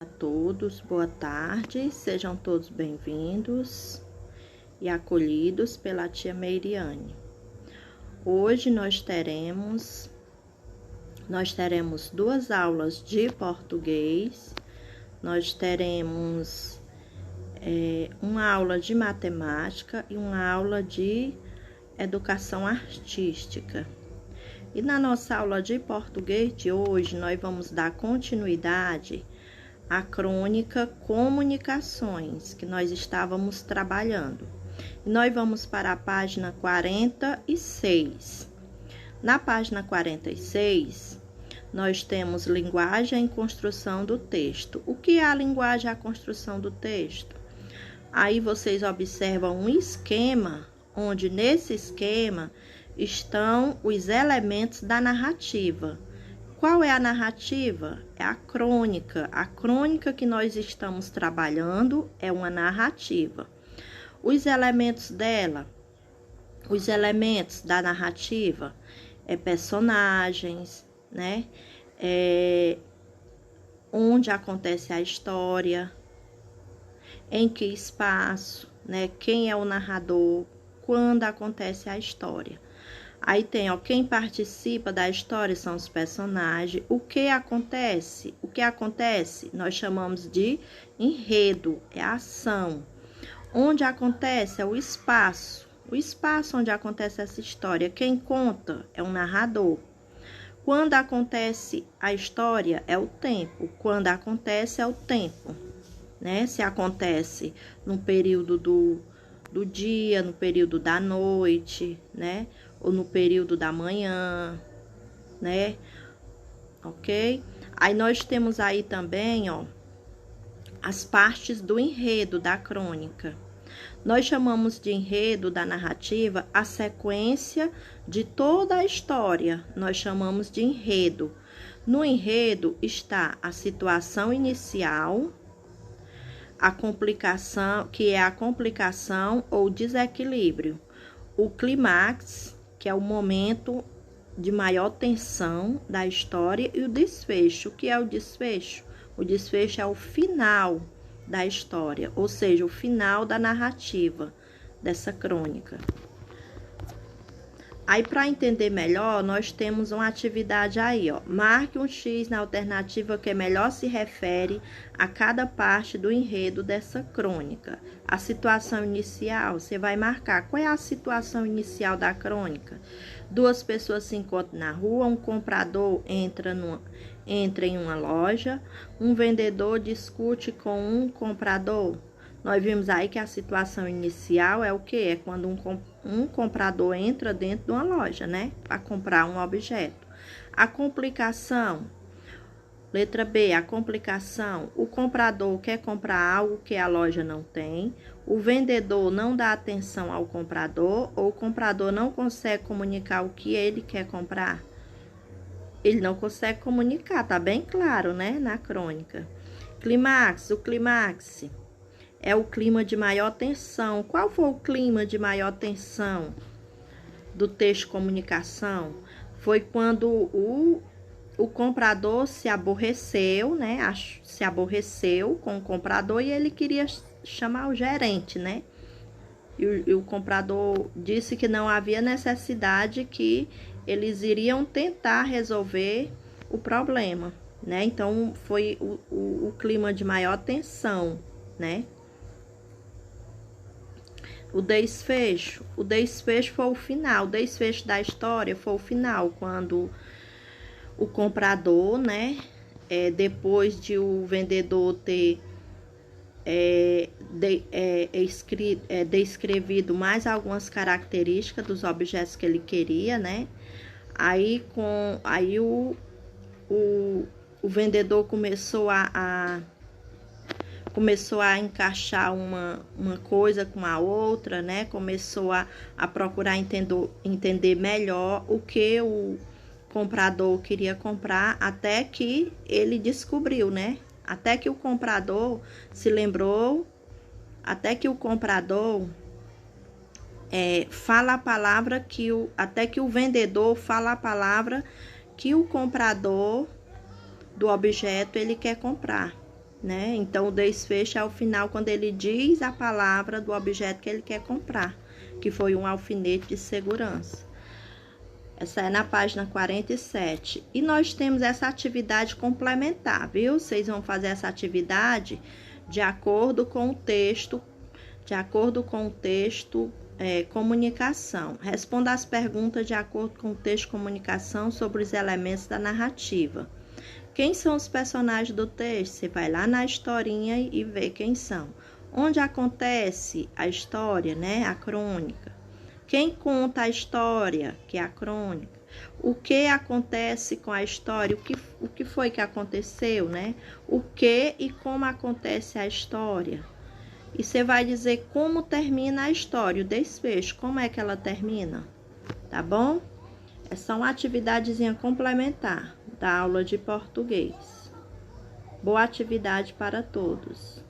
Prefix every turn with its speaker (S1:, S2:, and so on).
S1: A todos, boa tarde, sejam todos bem-vindos e acolhidos pela tia Meiriane. Hoje nós teremos duas aulas de português, nós teremos uma aula de matemática e uma aula de educação artística. E na nossa aula de português de hoje, nós vamos dar continuidade à crônica Comunicações, que nós estávamos trabalhando. E nós vamos para a página 46. Na página 46, nós temos linguagem e construção do texto. O que é a linguagem e a construção do texto? Aí vocês observam um esquema, onde nesse esquema estão os elementos da narrativa. Qual é a narrativa? É a crônica. A crônica que nós estamos trabalhando é uma narrativa. Os elementos dela, os elementos da narrativa, personagens, né? Onde acontece a história, em que espaço, né? Quem é o narrador, quando acontece a história. Aí tem, quem participa da história são os personagens. O que acontece? O que acontece nós chamamos de enredo, é a ação. Onde acontece é o espaço. O espaço onde acontece essa história. Quem conta é o narrador. Quando acontece a história é o tempo. Quando acontece é o tempo, né? Se acontece no período do dia, no período da noite, né? Ou no período da manhã, né? Ok? Aí nós temos aí também, as partes do enredo da crônica. Nós chamamos de enredo da narrativa a sequência de toda a história. Nós chamamos de enredo. No enredo está a situação inicial, a complicação, que é a complicação ou desequilíbrio, o clímax, que é o momento de maior tensão da história, e o desfecho, que é o desfecho. O desfecho é o final da história, ou seja, o final da narrativa dessa crônica. Aí, para entender melhor, nós temos uma atividade aí, Marque um X na alternativa que melhor se refere a cada parte do enredo dessa crônica. A situação inicial, você vai marcar. Qual é a situação inicial da crônica? Duas pessoas se encontram na rua, um comprador entra em uma loja, um vendedor discute com um comprador. Nós vimos aí que a situação inicial é o quê? É quando um comprador entra dentro de uma loja, né? Para comprar um objeto. A complicação, letra B, a complicação. O comprador quer comprar algo que a loja não tem. O vendedor não dá atenção ao comprador, ou o comprador não consegue comunicar o que ele quer comprar. Ele não consegue comunicar, tá bem claro, né? Na crônica. Clímax, o clímax é o clima de maior tensão. Qual foi o clima de maior tensão do texto comunicação? Foi quando o comprador se aborreceu, né? Se aborreceu com o comprador e ele queria chamar o gerente, né? E o comprador disse que não havia necessidade, que eles iriam tentar resolver o problema, né? Então, foi o clima de maior tensão, né? O desfecho foi o final, o desfecho da história foi o final, quando o comprador, né, depois de o vendedor ter descrevido mais algumas características dos objetos que ele queria, né, aí o vendedor começou a encaixar uma coisa com a outra, né? Começou a procurar entender melhor o que o comprador queria comprar, até que ele descobriu, né? Até que o comprador se lembrou, até que o comprador fala a palavra até que o vendedor fala a palavra que o comprador do objeto ele quer comprar, né? Então, o desfecho é o final, quando ele diz a palavra do objeto que ele quer comprar, que foi um alfinete de segurança. Essa é na página 47. E nós temos essa atividade complementar, viu? Vocês vão fazer essa atividade de acordo com o texto, comunicação. Responda as perguntas de acordo com o texto comunicação sobre os elementos da narrativa. Quem são os personagens do texto? Você vai lá na historinha e vê quem são. Onde acontece a história, né? A crônica. Quem conta a história, que é a crônica. O que acontece com a história, o que foi que aconteceu, né? O que e como acontece a história. E você vai dizer como termina a história, o desfecho, como é que ela termina, tá bom? Essa é uma atividadezinha complementar da aula de português. Boa atividade para todos.